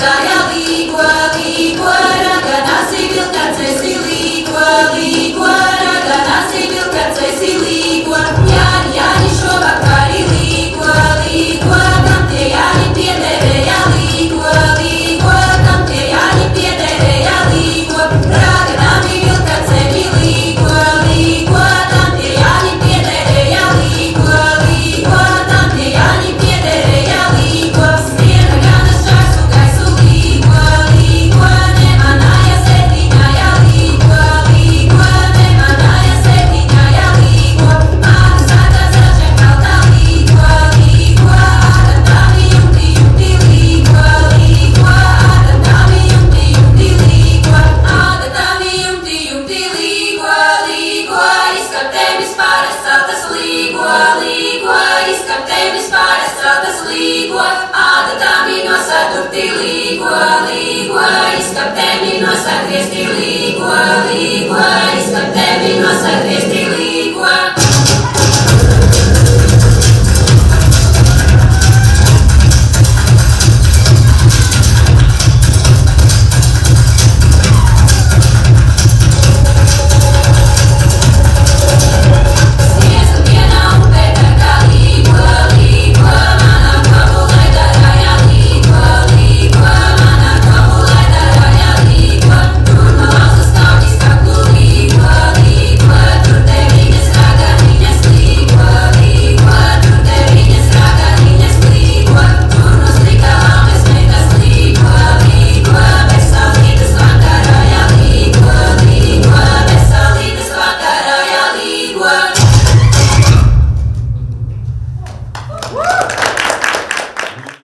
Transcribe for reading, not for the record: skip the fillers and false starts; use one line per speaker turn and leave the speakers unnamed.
gāja līgo, līgo, raganāsi vilkācais līgo, līgo, raganāsi vilkācais līgo. Jāni, Jāni šovakar līgo, līgo, kam tie Jāni piederēja līgo, līgo, kam tie Jāni piederēja līgo. Raganāmi vilkācei līgo, līgo, kam tie Jāni piederēja līgo, līgo, kam tie Jāni piederēja līgo. Skriena ganas čārsu gaisu līgo, līgo, nemanāja septiņāja līgo, līgo, nemanāja septiņāja līgo. Māte sāta zaļa kalta līgo, līgo, ādatami jumti jumti līgo, līgo, ādatami jumti jumti līgo, ādatami jumti jumti līgo, līgo, izskaptēmis pāris celtas līgo, līgo, izskaptēmis pāris celtas līgo, ādatami nosādurti līgo, līgo, izskaptēmi nosagriezti līgo, līgo, izskaptēmi nosagriezti